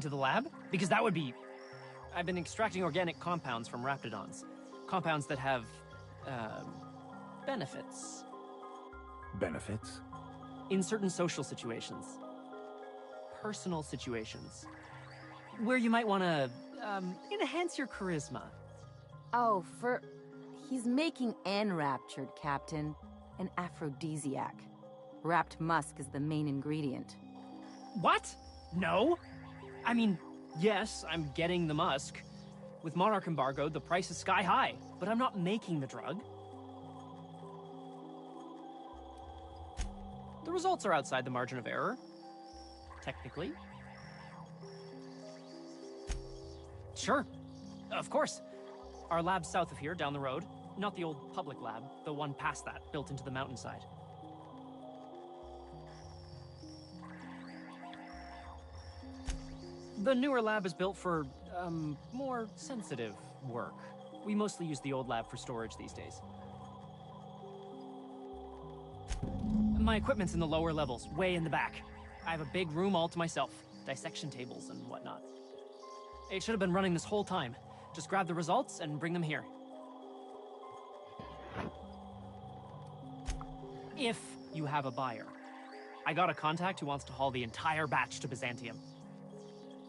To the lab? Because that would be... I've been extracting organic compounds from raptidons. Compounds that have, benefits. Benefits? In certain social situations. Personal situations. Where you might want to, enhance your charisma. Oh, he's making enraptured, Captain. An aphrodisiac. Wrapped musk is the main ingredient. What? No? I mean, yes, I'm getting the musk. With Monarch embargo, the price is sky high, but I'm not making the drug. The results are outside the margin of error. Technically. Sure. Of course. Our lab's south of here, down the road. Not the old public lab, the one past that, built into the mountainside. The newer lab is built for, more sensitive work. We mostly use the old lab for storage these days. My equipment's in the lower levels, way in the back. I have a big room all to myself, dissection tables and whatnot. It should have been running this whole time. Just grab the results and bring them here. If you have a buyer. I got a contact who wants to haul the entire batch to Byzantium.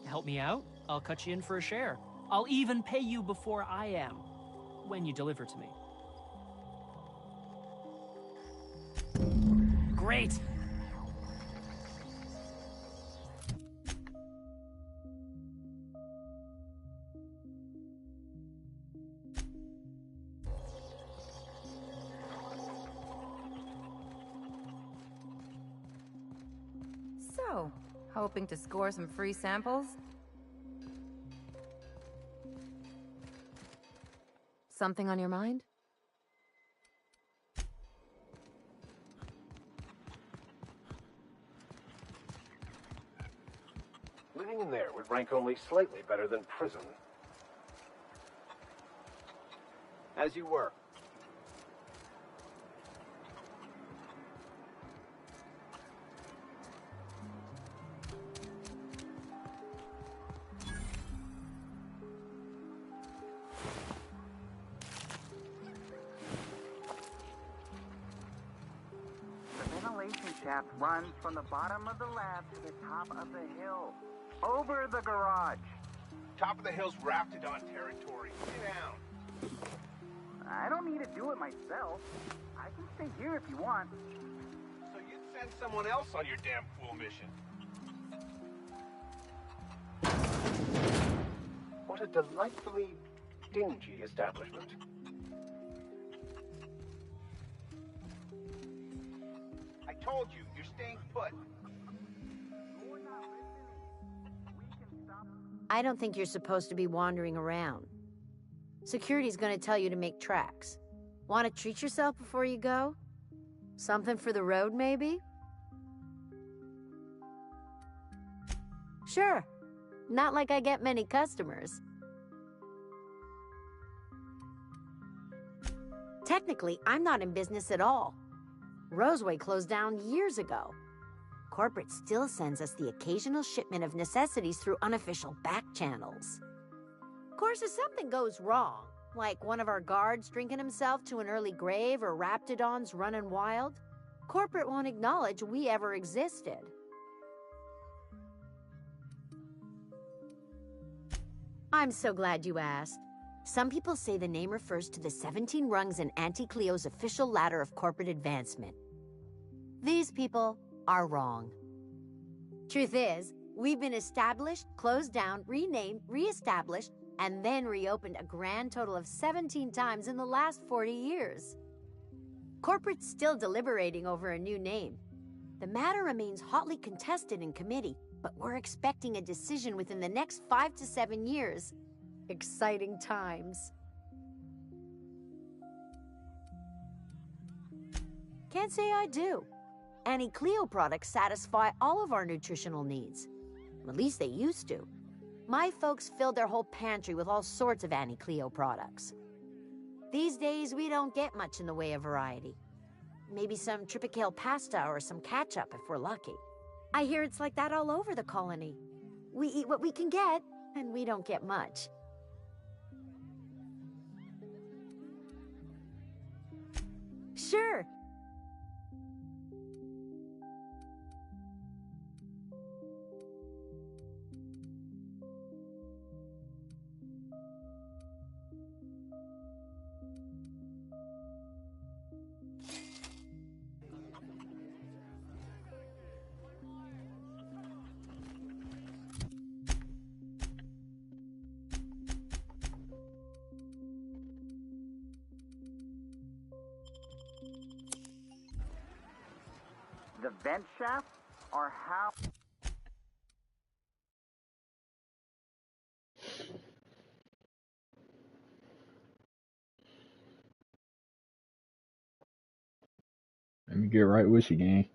Help me out, I'll cut you in for a share. I'll even pay you before I am, when you deliver to me. Great! So, hoping to score some free samples? Something on your mind? Living in there would rank only slightly better than prison. As you were. Shaft runs from the bottom of the lab to the top of the hill. Over the garage. Top of the hill's Raptidon territory. Get down. I don't need to do it myself. I can stay here if you want. So you'd send someone else on your damn fool mission. What a delightfully dingy establishment. I told you, you're staying put. I don't think you're supposed to be wandering around. Security's gonna tell you to make tracks. Want to treat yourself before you go? Something for the road, maybe? Sure. Not like I get many customers. Technically, I'm not in business at all. Roseway closed down years ago. Corporate still sends us the occasional shipment of necessities through unofficial back channels. Of course, if something goes wrong, like one of our guards drinking himself to an early grave or raptidons running wild, corporate won't acknowledge we ever existed. I'm so glad you asked. Some people say the name refers to the 17 rungs in Auntie Cleo's official ladder of corporate advancement. These people are wrong. Truth is, we've been established, closed down, renamed, re-established, and then reopened a grand total of 17 times in the last 40 years. Corporate's still deliberating over a new name. The matter remains hotly contested in committee, but we're expecting a decision within the next 5 to 7 years. Exciting times. Can't say I do. Annie Cleo products satisfy all of our nutritional needs. At least they used to. My folks filled their whole pantry with all sorts of Annie Cleo products. These days, we don't get much in the way of variety. Maybe some Tripicale pasta or some ketchup if we're lucky. I hear it's like that all over the colony. We eat what we can get, and we don't get much. Sure. The vent shaft are how... Let me get right with you, gang.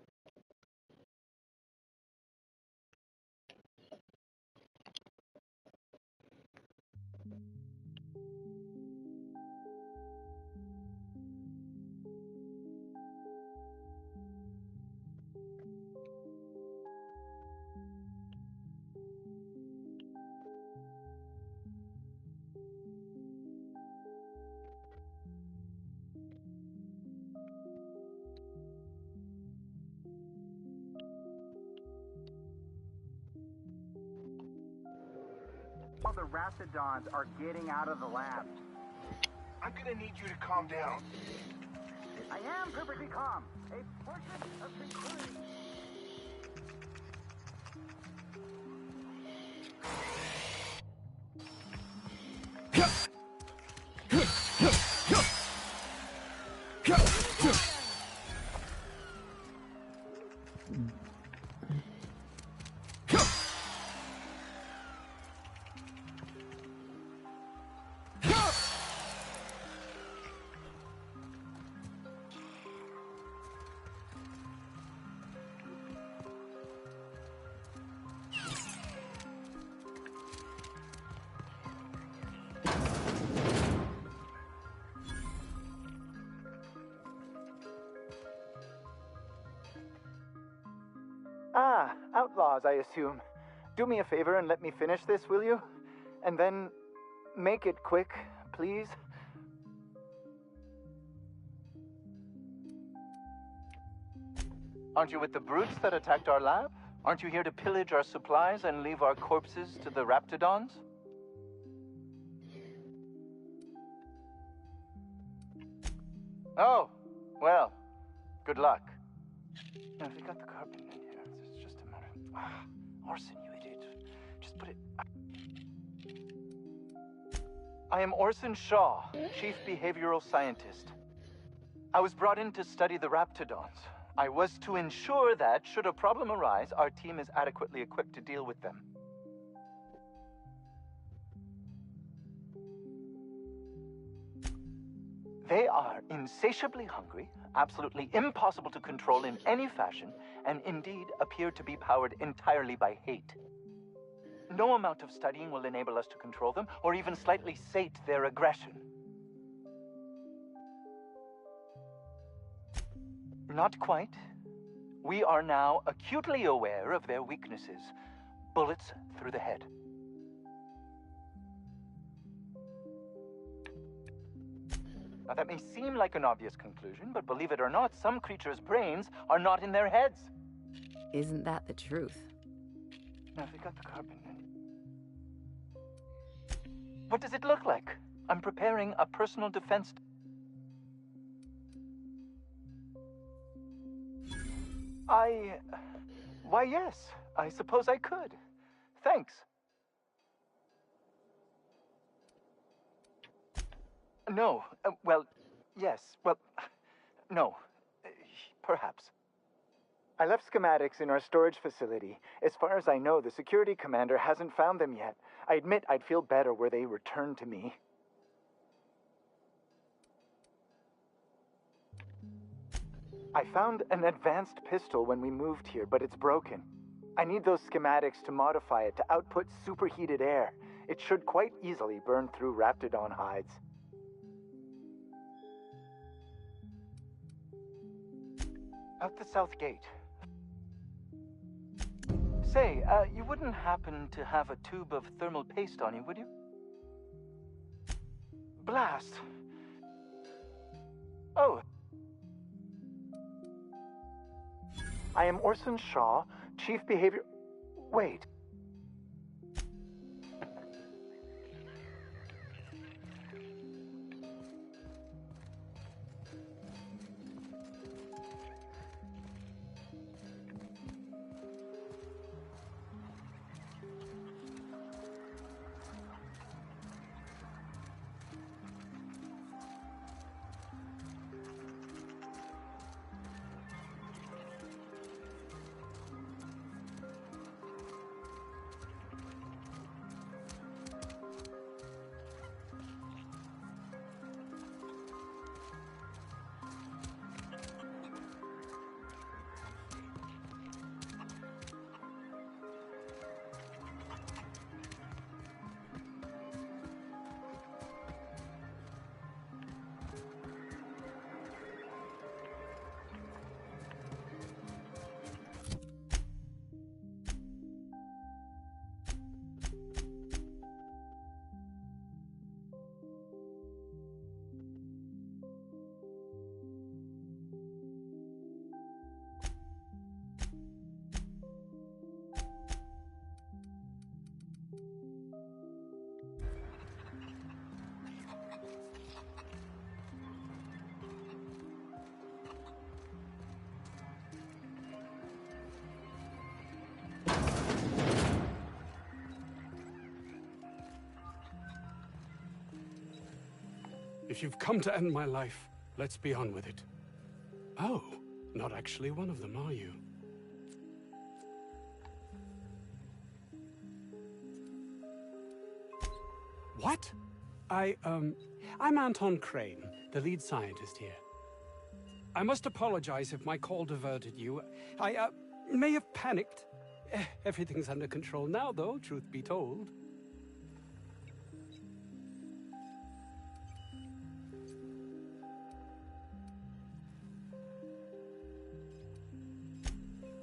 All the Raptidons are getting out of the lab. I'm gonna need you to calm down. I am perfectly calm. A portion of security. Ah, outlaws, I assume. Do me a favor and let me finish this, will you? And then make it quick, please. Aren't you with the brutes that attacked our lab? Aren't you here to pillage our supplies and leave our corpses to the Raptidons? Oh, well, good luck. Now, if you got the carpet in here, it's just a matter. Orson, you idiot. Just put it. I am Orson Shaw, Chief Behavioral Scientist. I was brought in to study the Raptidons. I was to ensure that, should a problem arise, our team is adequately equipped to deal with them. They are insatiably hungry, absolutely impossible to control in any fashion, and indeed appear to be powered entirely by hate. No amount of studying will enable us to control them, or even slightly sate their aggression. Not quite. We are now acutely aware of their weaknesses. Bullets through the head. Now, that may seem like an obvious conclusion, but believe it or not, some creatures' brains are not in their heads. Isn't that the truth? Now, if you got the carpet in. What does it look like? I'm preparing a personal defense. Why, yes, I suppose I could. Thanks. No, well, yes, well, no, perhaps. I left schematics in our storage facility. As far as I know, the security commander hasn't found them yet. I admit I'd feel better were they returned to me. I found an advanced pistol when we moved here, but it's broken. I need those schematics to modify it to output superheated air. It should quite easily burn through Raptidon hides. Out the south gate. Say, you wouldn't happen to have a tube of thermal paste on you, would you? Blast! Oh. I am Orson Shaw, Chief Behavior... Wait. If you've come to end my life, let's be on with it. Oh, not actually one of them, are you? What? I'm Anton Crane, the lead scientist here. I must apologize if my call diverted you. I may have panicked. Everything's under control now, though, truth be told.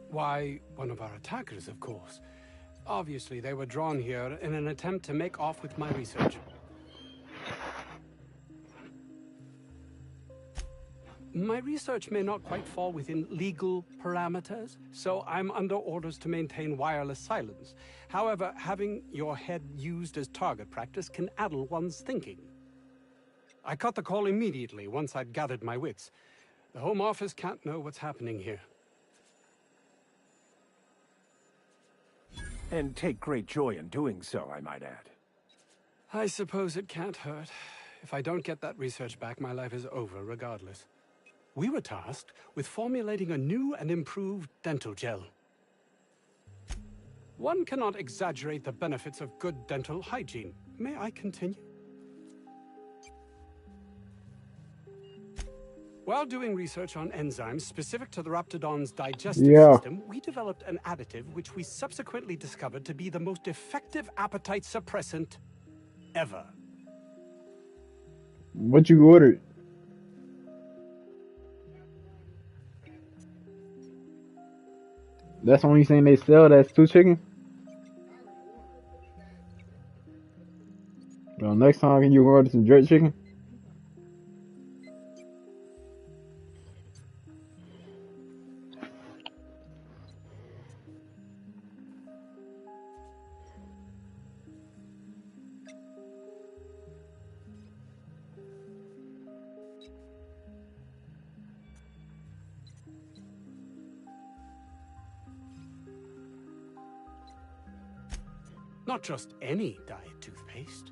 Why, one of our attackers, of course. Obviously, they were drawn here in an attempt to make off with my research. My research may not quite fall within legal parameters, so I'm under orders to maintain wireless silence. However, having your head used as target practice can addle one's thinking. I cut the call immediately once I'd gathered my wits. The Home Office can't know what's happening here. And take great joy in doing so, I might add. I suppose it can't hurt. If I don't get that research back, my life is over regardless. We were tasked with formulating a new and improved dental gel. One cannot exaggerate the benefits of good dental hygiene. May I continue? While doing research on enzymes specific to the Raptidon's digestive system, we developed an additive which we subsequently discovered to be the most effective appetite suppressant ever. What you ordered? That's the only thing they sell that's stew chicken? Well, next time can you order some jerk chicken? Not just any diet toothpaste,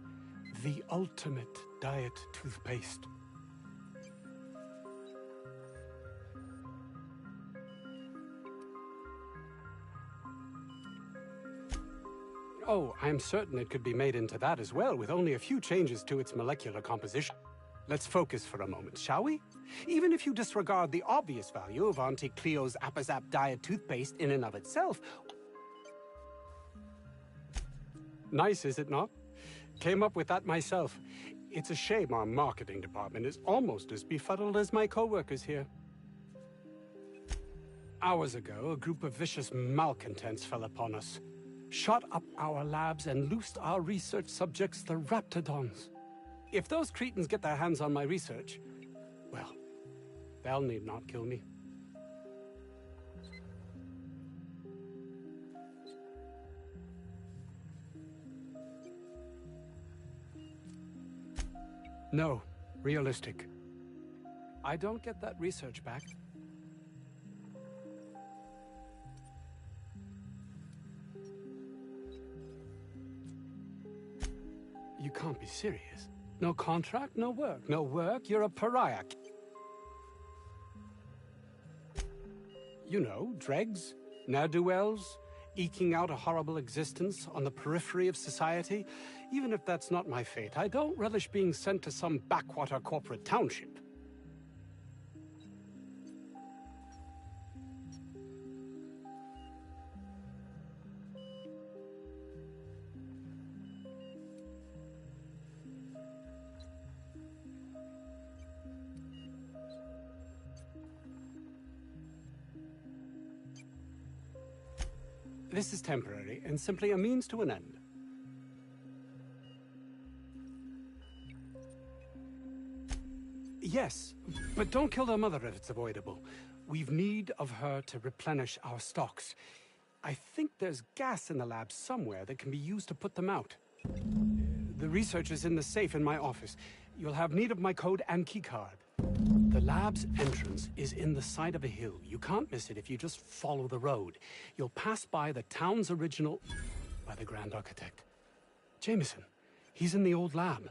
the ultimate diet toothpaste. Oh, I'm certain it could be made into that as well, with only a few changes to its molecular composition. Let's focus for a moment, shall we? Even if you disregard the obvious value of Auntie Cleo's Appazap diet toothpaste in and of itself. Nice, is it not? Came up with that myself. It's a shame our marketing department is almost as befuddled as my co-workers here. Hours ago, a group of vicious malcontents fell upon us, shot up our labs, and loosed our research subjects, the Raptidons. If those cretins get their hands on my research, well, they'll need not kill me. No, realistic. I don't get that research back. You can't be serious. No contract, no work. No work, you're a pariah. You know, dregs, ne'er-do-wells, eking out a horrible existence on the periphery of society. Even if that's not my fate, I don't relish being sent to some backwater corporate township. This is temporary and simply a means to an end. Yes, but don't kill their mother if it's avoidable. We've need of her to replenish our stocks. I think there's gas in the lab somewhere that can be used to put them out. The research is in the safe in my office. You'll have need of my code and keycard. The lab's entrance is in the side of a hill. You can't miss it if you just follow the road. You'll pass by the town's original... by the Grand Architect. Jameson. He's in the old lab.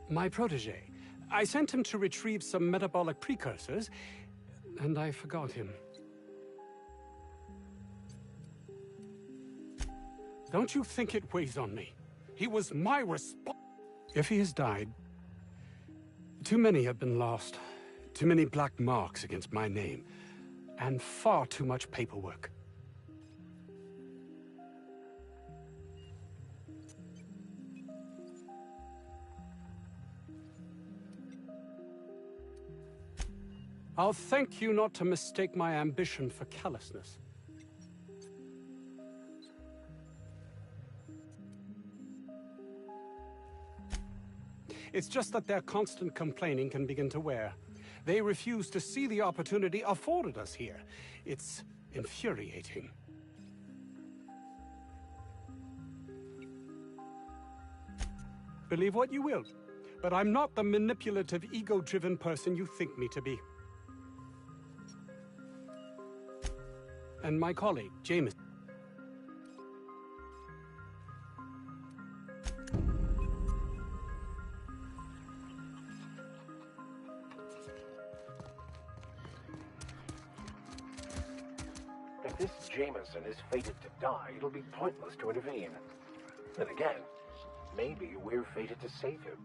My protege. I sent him to retrieve some metabolic precursors, and I forgot him. Don't you think it weighs on me? He was my If he has died, too many have been lost. Too many black marks against my name. And far too much paperwork. I'll thank you not to mistake my ambition for callousness. It's just that their constant complaining can begin to wear. They refuse to see the opportunity afforded us here. It's infuriating. Believe what you will, but I'm not the manipulative, ego-driven person you think me to be. And my colleague, Jameson. If this Jameson is fated to die, it'll be pointless to intervene. Then again, maybe we're fated to save him.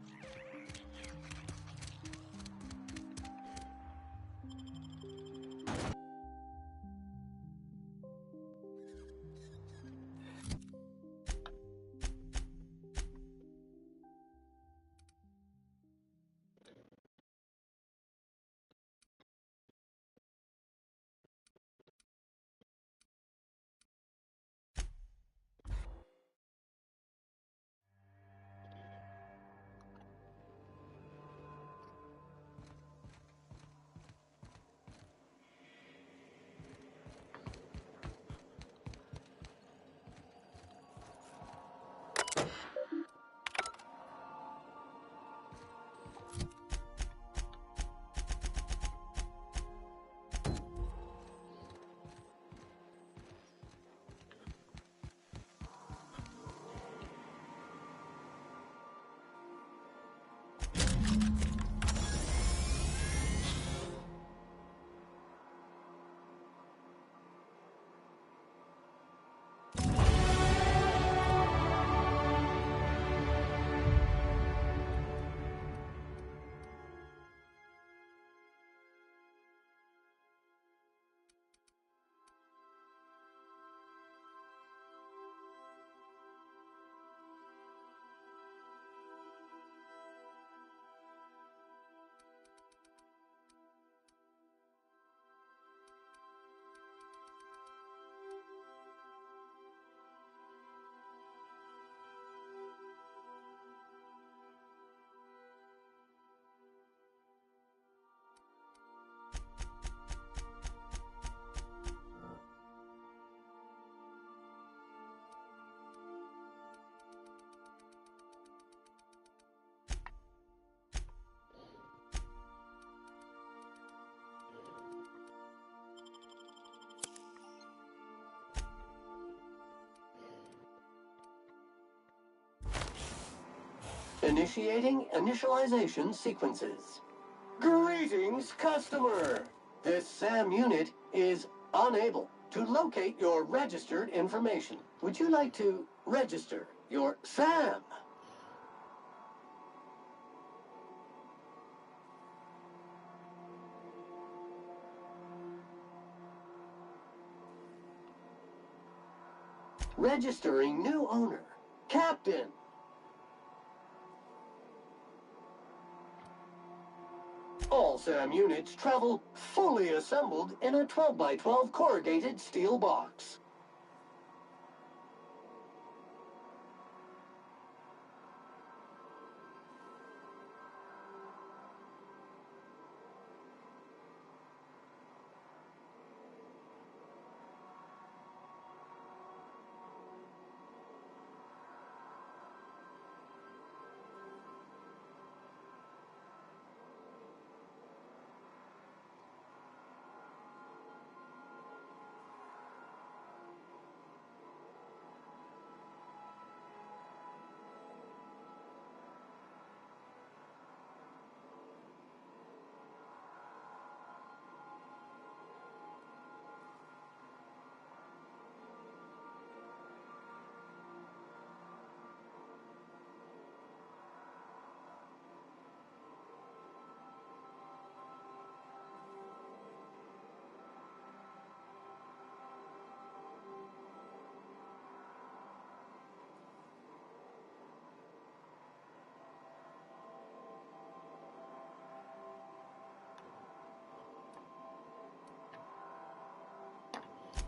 Initiating initialization sequences. Greetings, customer! This SAM unit is unable to locate your registered information. Would you like to register your SAM? Registering new owner. Captain. All SAM units travel fully assembled in a 12 by 12 corrugated steel box.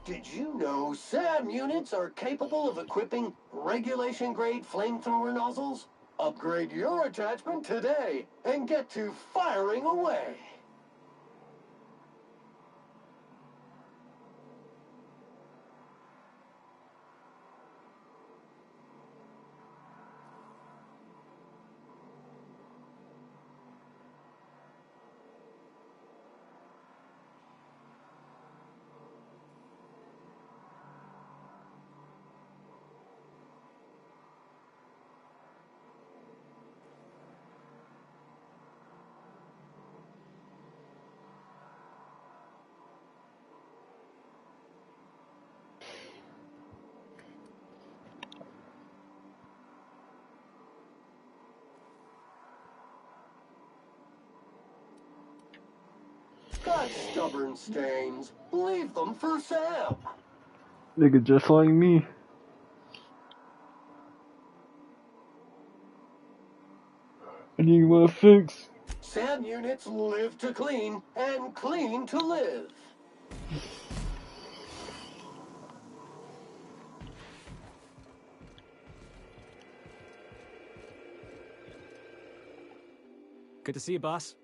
Did you know SAM units are capable of equipping regulation-grade flamethrower nozzles? Upgrade your attachment today and get to firing away! Got stubborn stains. Leave them for Sam. Nigga just like me. I need one fix. SAM units live to clean and clean to live. Good to see you, boss.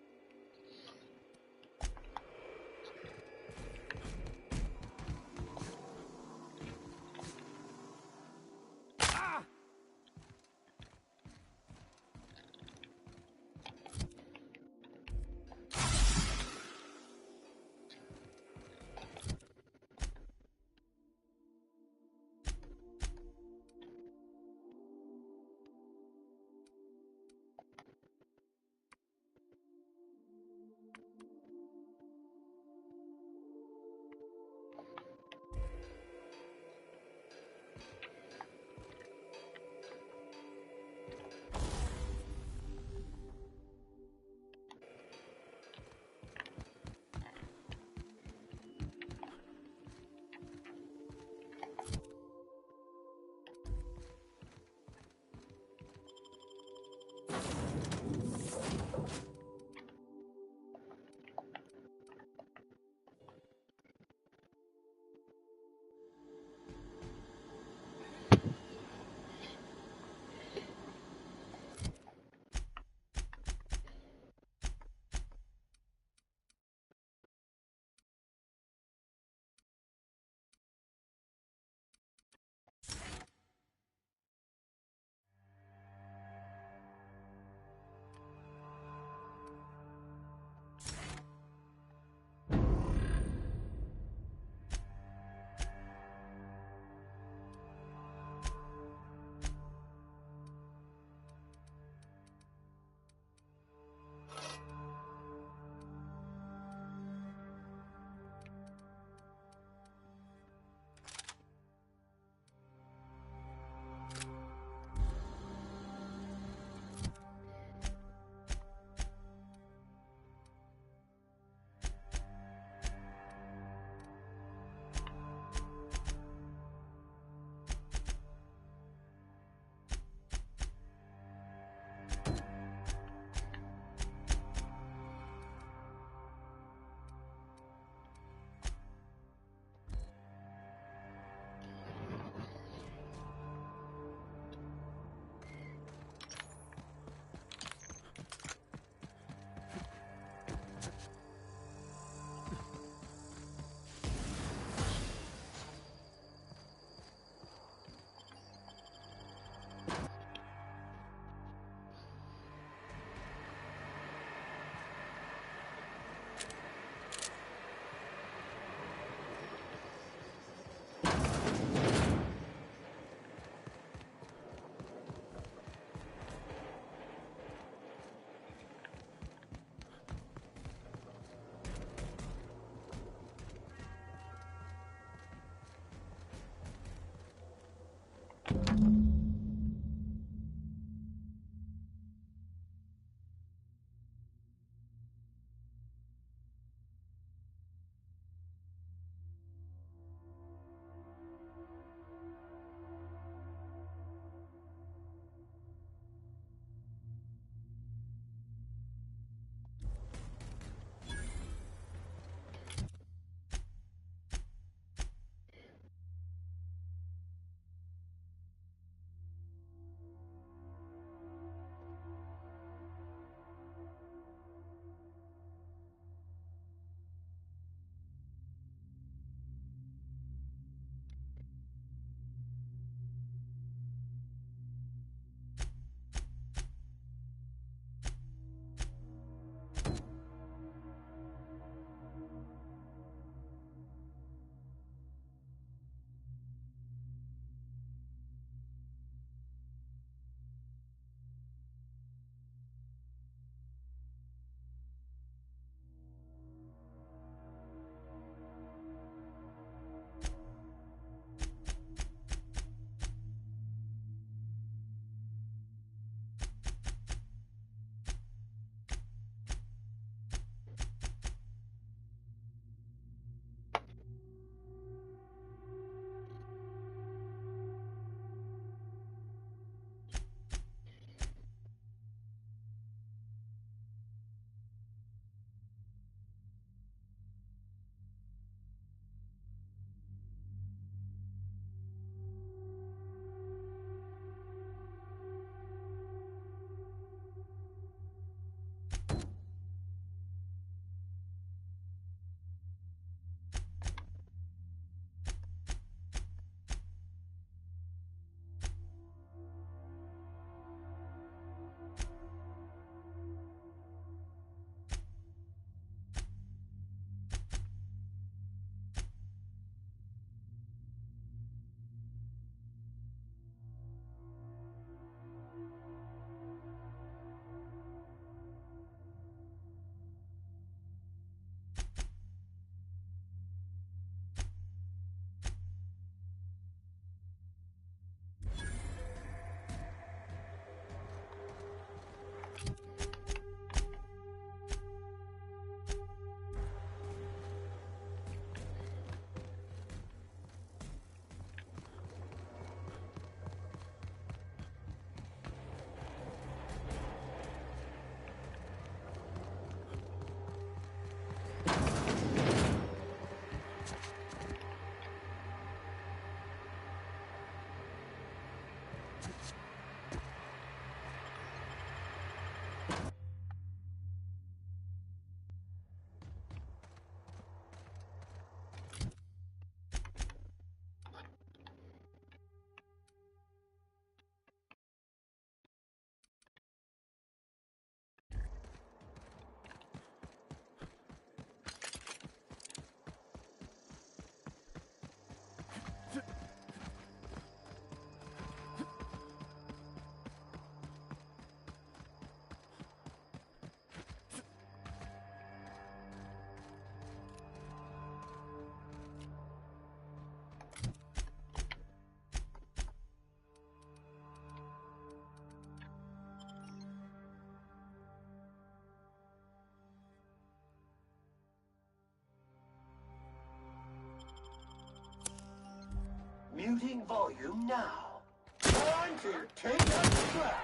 Muting volume now. Time to take out the trash.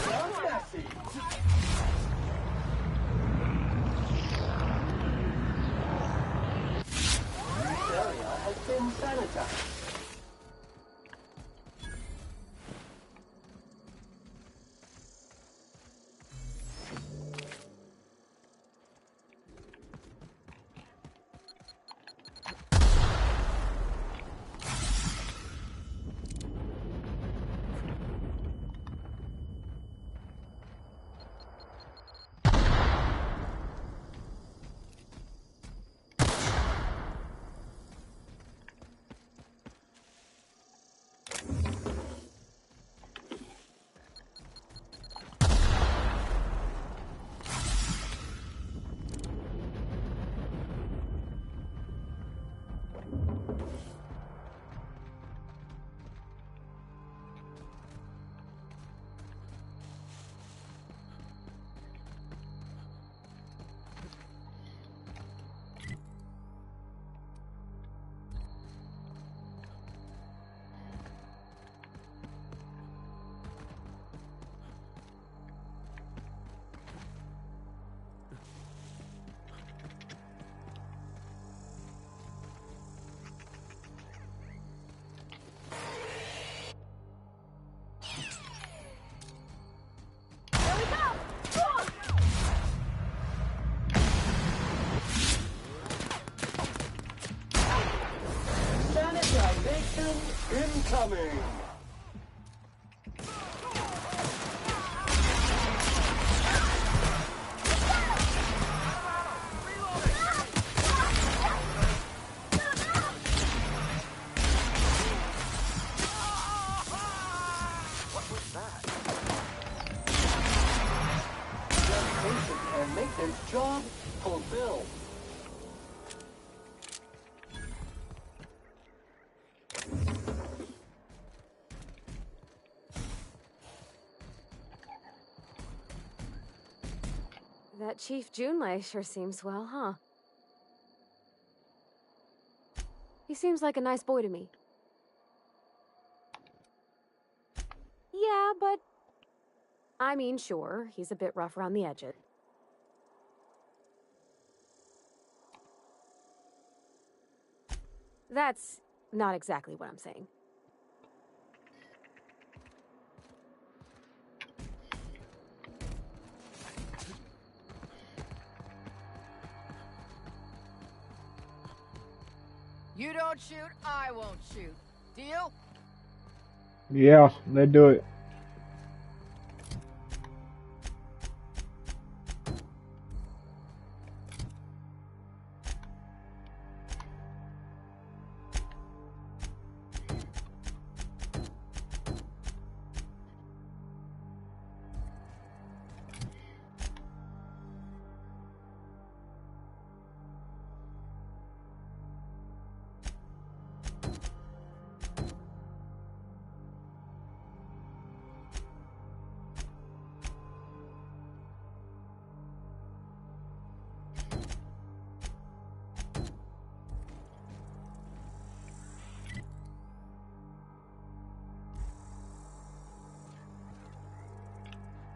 Mega messy. This area has been sanitized. Incoming! What was that? Just basic and maintenance job fulfilled. That Chief Junlei sure seems well, huh? He seems like a nice boy to me. Yeah, but... I mean, sure, he's a bit rough around the edges. That's not exactly what I'm saying. You don't shoot, I won't shoot. Deal? Yeah, let's do it.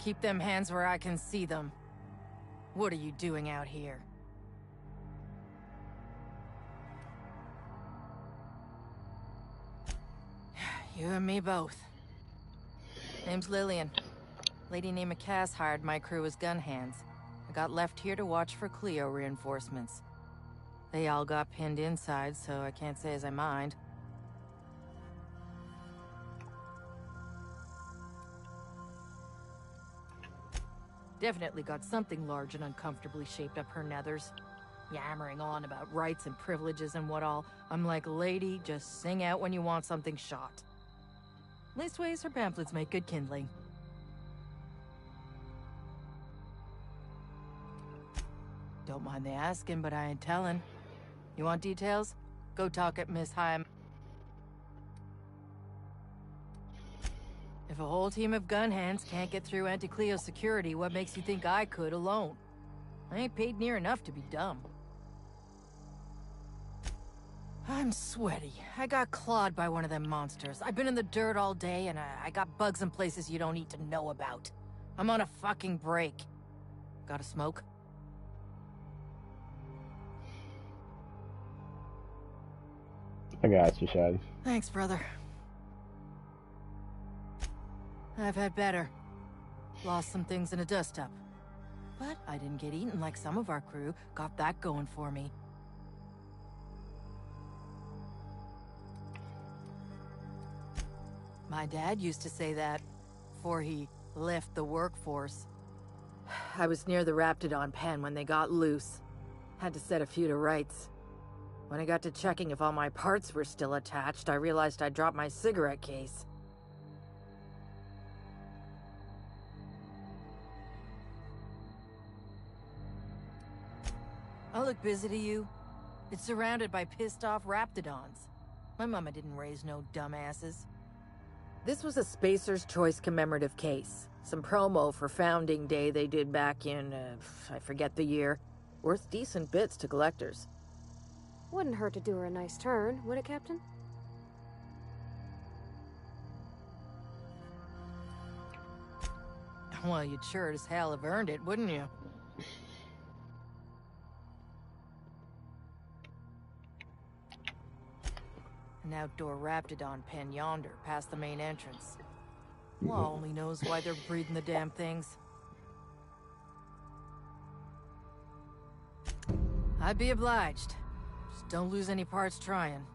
Keep them hands where I can see them. What are you doing out here? You and me both. Name's Lillian. Lady named Cass hired my crew as gun hands. I got left here to watch for Cleo reinforcements. They all got pinned inside, so I can't say as I mind. Definitely got something large and uncomfortably shaped up her nethers. Yammering on about rights and privileges and what all. I'm like, lady, just sing out when you want something shot. Leastways, her pamphlets make good kindling. Don't mind the asking, but I ain't telling. You want details? Go talk at Miss Hyam. If a whole team of gun hands can't get through Anti-Cleo security, what makes you think I could alone? I ain't paid near enough to be dumb. I'm sweaty. I got clawed by one of them monsters. I've been in the dirt all day, and I got bugs in places you don't need to know about. I'm on a fucking break. Got a smoke? I got you, Shadi. Thanks, brother. I've had better. Lost some things in a dust-up. But I didn't get eaten like some of our crew. Got that going for me. My dad used to say that before he left the workforce. I was near the Raptidon pen when they got loose. Had to set a few to rights. When I got to checking if all my parts were still attached, I realized I'd dropped my cigarette case. I look busy to you? It's surrounded by pissed-off Raptidons. My mama didn't raise no dumbasses. This was a Spacer's Choice commemorative case. Some promo for Founding Day they did back in, I forget the year. Worth decent bits to collectors. Wouldn't hurt to do her a nice turn, would it, Captain? Well, you'd sure as hell have earned it, wouldn't you? An outdoor Raptidon pen yonder, past the main entrance. Law only knows why they're breeding the damn things. I'd be obliged. Just don't lose any parts trying.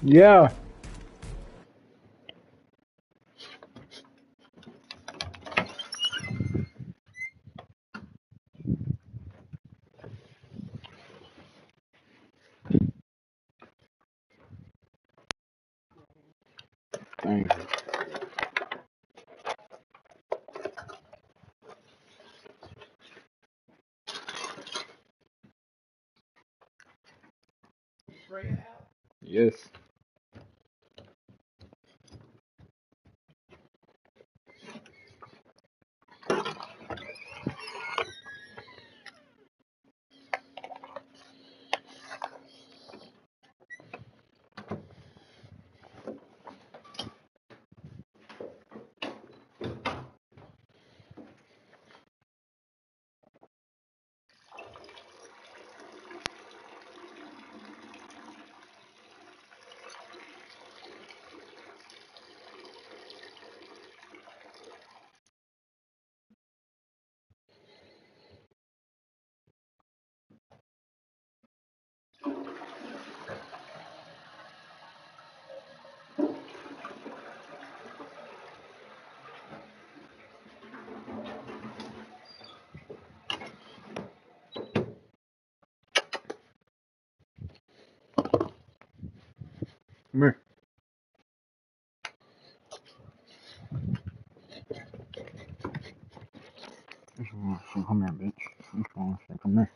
Yeah. Thank you. Yes. Come here. Come here, bitch. Come here.